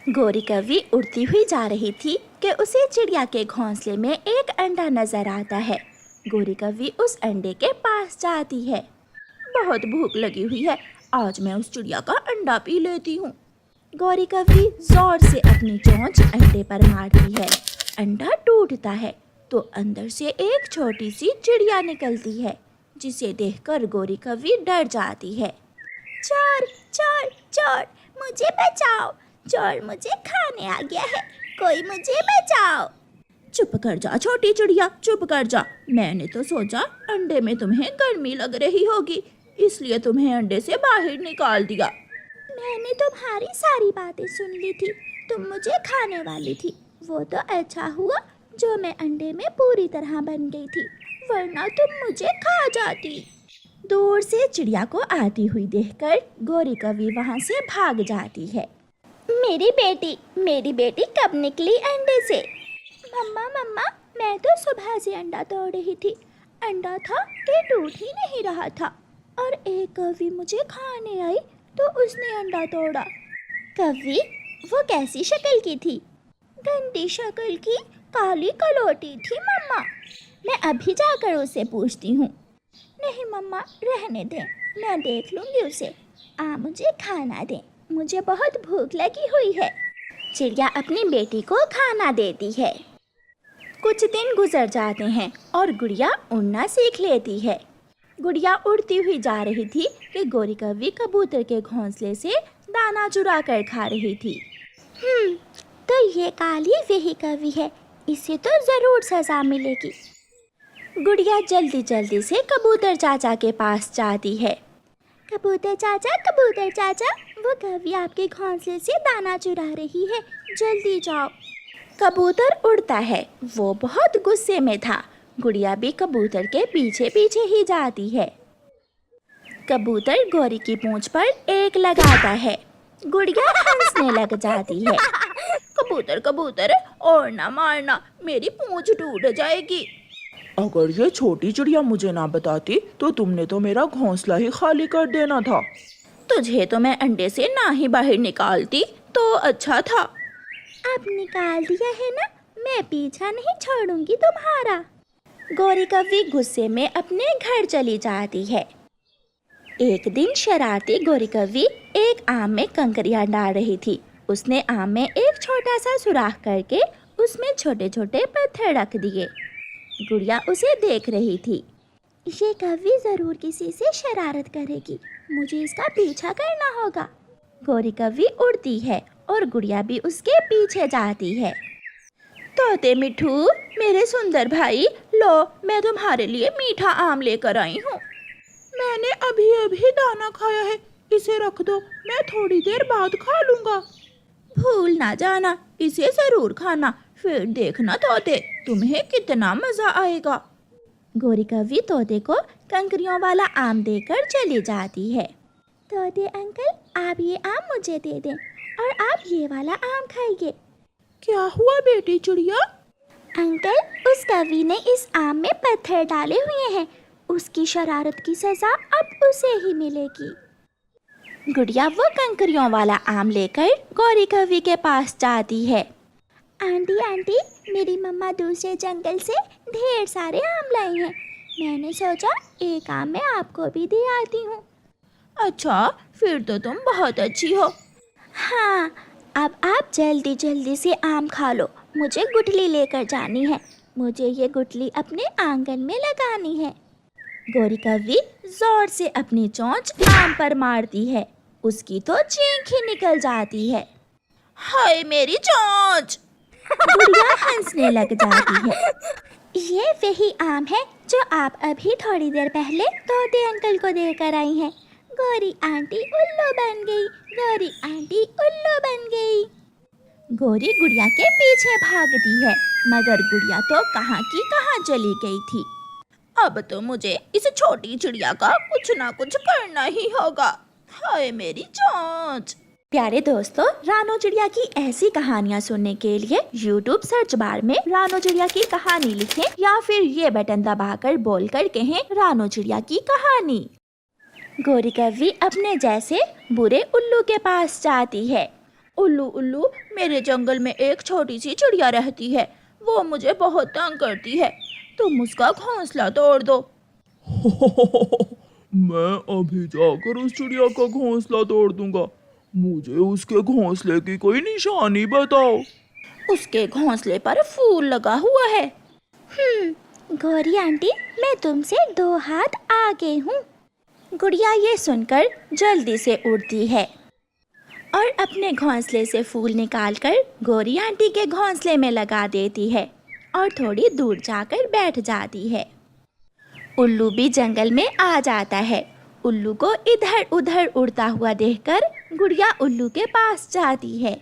गोरी कौवी उड़ती हुई जा रही थी कि उसे चिड़िया के घोंसले में एक अंडा नजर आता है। गोरी कौवी उस अंडे के पास जाती है। बहुत भूख लगी हुई है, आज मैं उस चिड़िया का अंडा पी लेती हूँ। गोरी कौवी जोर से अपनी चोंच अंडे पर मारती है। अंडा टूटता है तो अंदर से एक छोटी सी चिड़िया निकलती है, जिसे देखकर गोरी कौवी डर जाती है। चोर चोर चोर, मुझे बचाओ, चोर मुझे खाने आ गया है, कोई मुझे बचाओ। चुप कर जा छोटी चिड़िया, चुप कर जा। मैंने तो सोचा अंडे में तुम्हें गर्मी लग रही होगी, इसलिए तुम्हें अंडे से बाहर निकाल दिया। मैंने तुम्हारी सारी बातें सुन ली थी, तुम मुझे खाने वाली थी। वो तो अच्छा हुआ जो मैं अंडे में पूरी तरह बन गई थी, वरना तुम मुझे खा जाती। दूर से चिड़िया को आती हुई देखकर गोरी कौवी वहाँ से भाग जाती है। मेरी बेटी कब निकली अंडे से? मम्मा मम्मा, मैं तो सुबह से अंडा तोड़ रही थी। अंडा था कि टूट ही नहीं रहा था, और एक कौवी मुझे खाने आई तो उसने अंडा तोड़ा। कौवी वो कैसी शक्ल की थी? गंदी शक्ल की, काली कलोटी थी मम्मा। मैं अभी जाकर उसे पूछती हूँ। नहीं मम्मा, रहने दें, मैं देख लूँगी उसे। मुझे खाना दें, मुझे बहुत भूख लगी हुई है। चिड़िया अपनी बेटी को खाना देती है। कुछ दिन गुजर जाते हैं और गुड़िया उड़ना सीख लेती है। गुड़िया उड़ती हुई जा रही थी कि गोरी कौवी कबूतर के घोंसले से दाना चुरा कर खा रही थी। तो ये काली वही कौवी है, इसे तो ज़रूर सज़ा मिलेगी। गुड़िया जल्दी जल्दी से कबूतर चाचा के पास जाती है। कबूतर चाचा, वो कौवी आपके घोंसले से दाना चुरा रही है, जल्दी जाओ। कबूतर उड़ता है, वो बहुत गुस्से में था। गुड़िया भी कबूतर के पीछे पीछे ही जाती है। कबूतर गोरी की पूंछ पर एक लगाता है। गुड़िया हंसने लग जाती है। कबूतर और ना मारना, मेरी पूंछ टूट जाएगी। अगर ये छोटी चिड़िया मुझे ना बताती तो तुमने तो मेरा घोंसला ही खाली कर देना था। तुझे तो मैं अंडे से ना ही बाहर निकालती तो अच्छा था। अब निकाल दिया है ना, मैं पीछा नहीं छोड़ूंगी तुम्हारा। गोरी कौवी गुस्से में अपने घर चली जाती है। एक दिन शरारती गोरी कौवी एक आम में कंकरियां डाल रही थी। उसने आम में एक छोटा सा सुराख करके उसमें छोटे छोटे पत्थर रख दिए। गुड़िया उसे देख रही थी। ये कौवी जरूर किसी से शरारत करेगी, मुझे इसका पीछा करना होगा। गोरी कौवी उड़ती है और गुड़िया भी उसके पीछे जाती है। तोते मिठू, मेरे सुंदर भाई, लो मैं तुम्हारे लिए मीठा आम लेकर आई हूँ। मैंने अभी अभी दाना खाया है, इसे रख दो, मैं थोड़ी देर बाद खा लूँगा। भूल ना जाना, इसे जरूर खाना, फिर देखना तोते, तुम्हें कितना मजा आएगा। गोरी कौवी तोते को कंकरियों वाला आम देकर चली जाती है। तोते अंकल, आप ये आम मुझे दे दें और आप ये वाला आम खाइए। क्या हुआ बेटी चिड़िया? अंकल, उस कौवी ने इस आम में पत्थर डाले हुए हैं, उसकी शरारत की सजा अब उसे ही मिलेगी। गुड़िया वो कंकरियों वाला आम लेकर गोरी कौवी के पास जाती है। आंटी, मेरी मम्मा दूसरे जंगल से ढेर सारे आम लाई हैं, मैंने सोचा एक आम मैं आपको भी दे आती हूँ। अच्छा, फिर तो तुम बहुत अच्छी हो। हाँ, अब आप जल्दी जल्दी से आम खा लो, मुझे गुठली लेकर जानी है, मुझे ये गुठली अपने आंगन में लगानी है। गोरी कौवी जोर से अपनी चोंच आम पर मारती है, उसकी तो चीख ही निकल जाती है। हाय मेरी चोंच! गुड़िया हंसने लग जाती है। ये वही आम है जो आप अभी थोड़ी देर पहले तोते अंकल को देकर आई हैं। गोरी आंटी उल्लू बन गई, गोरी आंटी उल्लू बन गई। गोरी गुड़िया के पीछे भागती है, मगर गुड़िया तो कहाँ की कहाँ चली गई थी। अब तो मुझे इस छोटी चिड़िया का कुछ ना कुछ करना ही होगा। हाय मेरी चोंच! प्यारे दोस्तों, रानो चिड़िया की ऐसी कहानियाँ सुनने के लिए YouTube सर्च बार में रानो चिड़िया की कहानी लिखें या फिर ये बटन दबाकर बोलकर कहें रानो चिड़िया की कहानी। गोरी कौवी अपने जैसे बुरे उल्लू के पास जाती है। उल्लू उल्लू, मेरे जंगल में एक छोटी सी चिड़िया रहती है, वो मुझे बहुत तंग करती है, तुम उसका घोंसला तोड़ दो। मैं अभी जाकर उस चिड़िया का घोंसला तोड़ दूंगा। मुझे उसके घोंसले की कोई निशानी बताओ। उसके घोंसले पर फूल लगा हुआ है। गौरी आंटी, मैं तुमसे 2 हाथ आगे हूँ। गुड़िया ये सुनकर जल्दी से उड़ती है और अपने घोंसले से फूल निकालकर गौरी आंटी के घोंसले में लगा देती है और थोड़ी दूर जाकर बैठ जाती है। उल्लू भी जंगल में आ जाता है। उल्लू को इधर उधर उड़ता हुआ देखकर गुड़िया उल्लू के पास जाती है।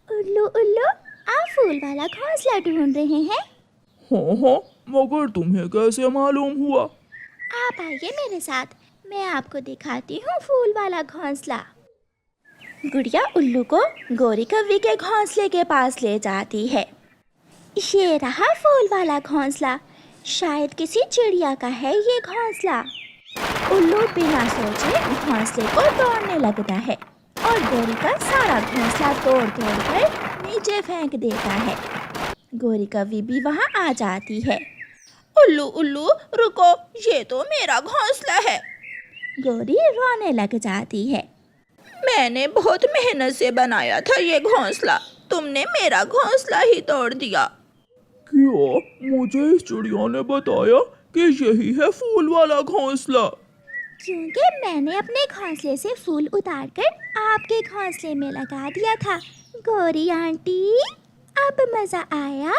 उल्लू उल्लू, आप फूल वाला घोंसला ढूंढ रहे हैं? हाँ, मगर तुम्हें कैसे मालूम हुआ? आप आइए मेरे साथ, मैं आपको दिखाती हूँ फूल वाला घोंसला। गुड़िया उल्लू को गौरी कव्वी के घोंसले के पास ले जाती है। ये रहा फूल वाला घोंसला, शायद किसी चिड़िया का है ये घोंसला। उल्लू बिना सोचे घोंसले को तोड़ने लगता है और गौरी का सारा घोंसला तोड़ कर नीचे फेंक देता है। गौरी कव्वी भी वहाँ आ जाती है। उल्लू उल्लू रुको, ये तो मेरा घोंसला है। गौरी रोने लग जाती है। मैंने बहुत मेहनत से बनाया था ये घोंसला, तुमने मेरा घोंसला ही तोड़ दिया। क्या मुझे इस चिड़िया ने बताया कि यही है फूल वाला घोंसला? क्योंकि मैंने अपने घोंसले से फूल उतारकर आपके घोंसले में लगा दिया था। गौरी आंटी, अब मजा आया?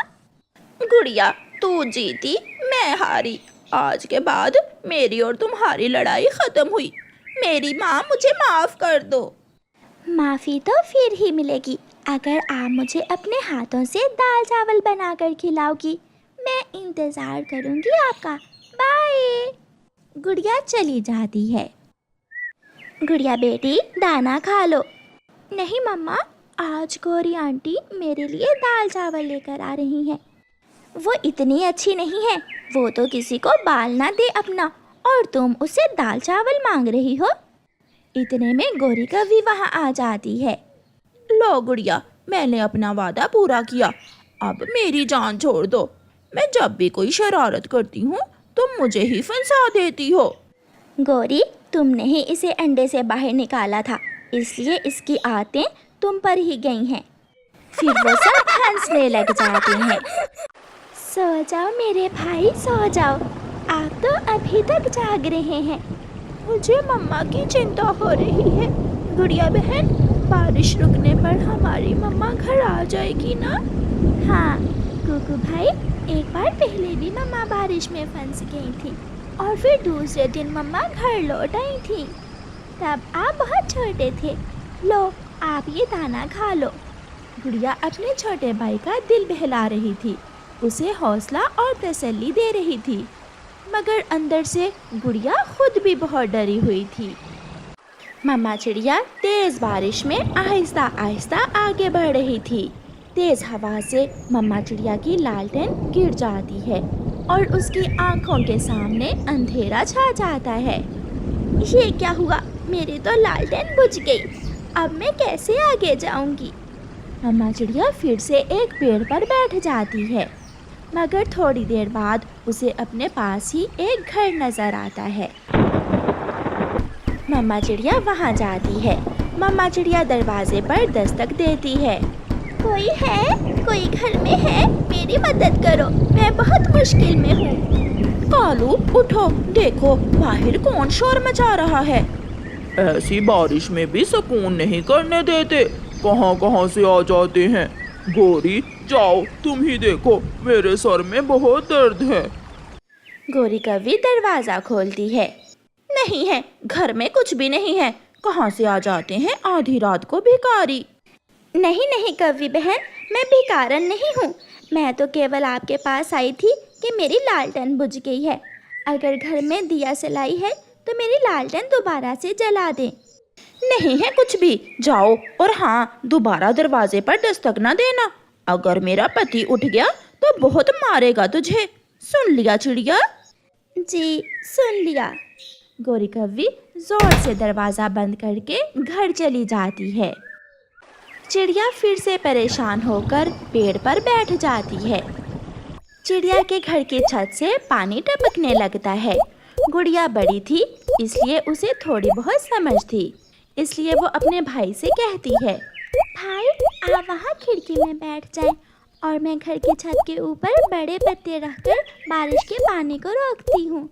गुड़िया, तू जीती, मैं हारी। आज के बाद मेरी और तुम्हारी लड़ाई खत्म हुई। मेरी माँ, मुझे माफ कर दो। माफी तो फिर ही मिलेगी अगर आप मुझे अपने हाथों से दाल चावल बनाकर खिलाओगी। मैं इंतजार करूंगी आपका। बाय। गुड़िया चली जाती है। गुड़िया बेटी, दाना खा लो। नहीं मम्मा, आज गौरी आंटी मेरे लिए दाल चावल लेकर आ रही हैं। वो इतनी अच्छी नहीं है, वो तो किसी को बाल ना दे अपना, और तुम उससे दाल चावल मांग रही हो। इतने में गौरी कव्वी वहाँ आ जाती है। लो गुड़िया, मैंने अपना वादा पूरा किया, अब मेरी जान छोड़ दो। मैं जब भी कोई शरारत करती हूँ तुम मुझे ही फंसा देती हो। गौरी, तुमने ही इसे अंडे से बाहर निकाला था, इसलिए इसकी आदतें तुम पर ही गई हैं। फिर वो सब हंसने लग जाते हैं। सो जाओ मेरे भाई, सो जाओ, आप तो अभी तक जाग रहे हैं। मुझे मम्मा की चिंता हो रही है। गुड़िया बहन, बारिश रुकने पर हमारी मम्मा घर आ जाएगी ना? हाँ कुकू भाई, एक बार पहले भी मम्मा बारिश में फंस गई थी और फिर दूसरे दिन मम्मा घर लौट आई थी। तब आप बहुत छोटे थे। लो, आप ये दाना खा लो। गुड़िया अपने छोटे भाई का दिल बहला रही थी, उसे हौसला और तसल्ली दे रही थी, मगर अंदर से गुड़िया खुद भी बहुत डरी हुई थी। मम्मा चिड़िया तेज बारिश में आहिस्ता आहिस्ता आगे बढ़ रही थी। तेज हवा से मम्मा चिड़िया की लालटेन गिर जाती है और उसकी आंखों के सामने अंधेरा छा जाता है। ये क्या हुआ? मेरी तो लालटेन बुझ गई, अब मैं कैसे आगे जाऊंगी? मम्मा चिड़िया फिर से एक पेड़ पर बैठ जाती है, मगर थोड़ी देर बाद उसे अपने पास ही एक घर नजर आता है। मम्मा चिड़िया वहाँ जाती है। मम्मा चिड़िया दरवाजे पर दस्तक देती है। कोई है? कोई घर में है? मेरी मदद करो, मैं बहुत मुश्किल में हूँ। कालू उठो, देखो बाहर कौन शोर मचा रहा है। ऐसी बारिश में भी सुकून नहीं करने देते, कहाँ कहाँ से आ जाते हैं। गौरी, जाओ तुम ही देखो, मेरे सर में बहुत दर्द है। गौरी कव्वी दरवाजा खोलती है। नहीं है, घर में कुछ भी नहीं है, कहाँ से आ जाते हैं आधी रात को भिखारी। नहीं नहीं कव्वी बहन, मैं भिखारन नहीं हूँ। मैं तो केवल आपके पास आई थी कि मेरी लालटेन बुझ गई है। अगर घर में दिया जलाई है तो मेरी लालटेन दोबारा से जला दें। नहीं है कुछ भी, जाओ, और हाँ, दोबारा दरवाजे पर दस्तक ना देना। अगर मेरा पति उठ गया तो बहुत मारेगा तुझे। सुन लिया चिड़िया? जी सुन लिया। गौरी कव्वी जोर से दरवाज़ा बंद करके घर चली जाती है। चिड़िया फिर से परेशान होकर पेड़ पर बैठ जाती है। चिड़िया के घर की छत से पानी टपकने लगता है। गुड़िया बड़ी थी इसलिए उसे थोड़ी बहुत समझ थी, इसलिए वो अपने भाई से कहती है, भाई आप वहाँ खिड़की में बैठ जाएं और मैं घर की छत के ऊपर बड़े पत्ते रखकर बारिश के पानी को रोकती हूँ।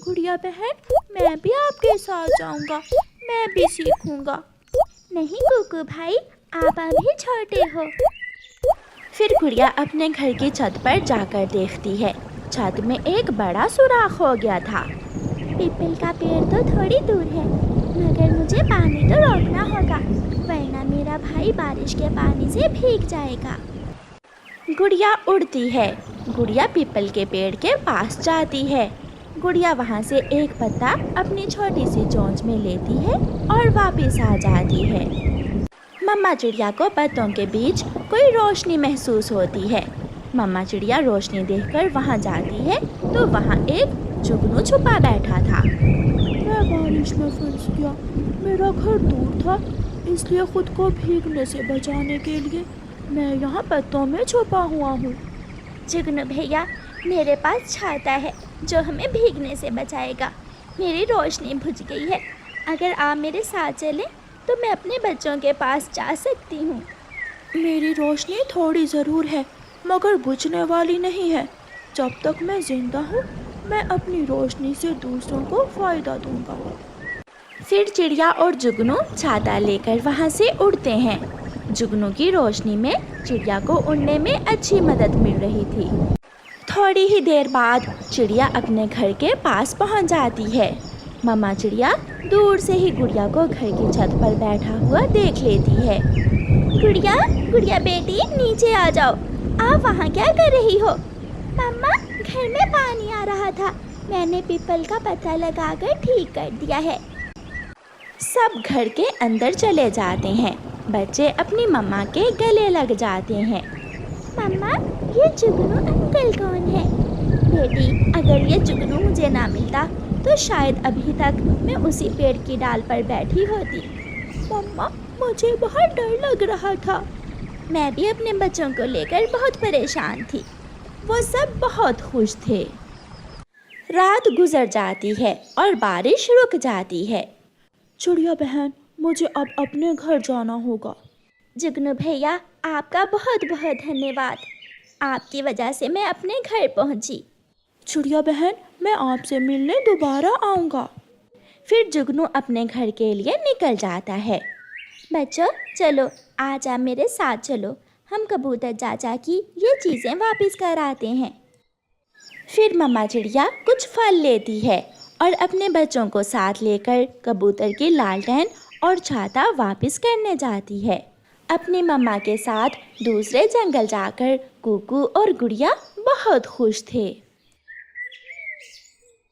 गुड़िया बहन, मैं भी आपके साथ जाऊँगा, मैं भी सीखूँगा। नहीं कुकू भाई, आप अभी छोटे हो। फिर गुड़िया अपने घर की छत पर जाकर देखती है, छत में एक बड़ा सुराख हो गया था। पीपल का पेड़ तो थोड़ी दूर है, मगर मुझे पानी तो रोकना होगा, वरना मेरा भाई बारिश के पानी से भीग जाएगा। गुड़िया उड़ती है। गुड़िया पीपल के पेड़ के पास जाती है। गुड़िया वहाँ से एक पत्ता अपनी छोटी सी चोंच में लेती है और वापस आ जाती है। मम्मा चिड़िया को पत्तों के बीच कोई रोशनी महसूस होती है। मम्मा चिड़िया रोशनी देखकर वहाँ जाती है तो वहाँ एक जुगनू छुपा बैठा था। मैं बारिश में फंस गया, मेरा घर दूर था, इसलिए खुद को भीगने से बचाने के लिए मैं यहाँ पत्तों में छुपा हुआ हूँ। जुगनू भैया, मेरे पास छाता है जो हमें भीगने से बचाएगा। मेरी रोशनी बुझ गई है, अगर आप मेरे साथ चलें तो मैं अपने बच्चों के पास जा सकती हूँ। मेरी रोशनी थोड़ी ज़रूर है मगर बुझने वाली नहीं है। जब तक मैं जिंदा हूँ मैं अपनी रोशनी से दूसरों को फ़ायदा दूंगा। फिर चिड़िया और जुगनू छाता लेकर वहाँ से उड़ते हैं। जुगनू की रोशनी में चिड़िया को उड़ने में अच्छी मदद मिल रही थी। थोड़ी ही देर बाद चिड़िया अपने घर के पास पहुँच जाती है। मम्मा चिड़िया दूर से ही गुड़िया को घर की छत पर बैठा हुआ देख लेती है। गुड़िया, गुड़िया बेटी, नीचे आ जाओ। आप वहाँ क्या कर रही हो? मम्मा, घर में पानी आ रहा था, मैंने पीपल का पत्ता लगाकर ठीक कर दिया है। सब घर के अंदर चले जाते हैं। बच्चे अपनी मम्मा के गले लग जाते हैं। मम्मा, ये जुगनू अंकल कौन है? बेटी, अगर ये जुगनू मुझे ना मिलता तो शायद अभी तक मैं उसी पेड़ की डाल पर बैठी होती। मम्मा, मुझे बहुत डर लग रहा था। मैं भी अपने बच्चों को लेकर बहुत परेशान थी। वो सब बहुत खुश थे। रात गुजर जाती है और बारिश रुक जाती है। चिड़िया बहन, मुझे अब अपने घर जाना होगा। जुगनू भैया, आपका बहुत बहुत धन्यवाद। आपकी वजह से मैं अपने घर पहुंची। चिड़िया बहन, मैं आपसे मिलने दोबारा आऊँगा। फिर जुगनू अपने घर के लिए निकल जाता है। बच्चों, चलो आज आप मेरे साथ चलो, हम कबूतर चाचा की ये चीज़ें वापस कर आते हैं। फिर मम्मा चिड़िया कुछ फल लेती है और अपने बच्चों को साथ लेकर कबूतर की लालटेन और छाता वापस करने जाती है। अपनी मम्मा के साथ दूसरे जंगल जाकर कुकू और गुड़िया बहुत खुश थे।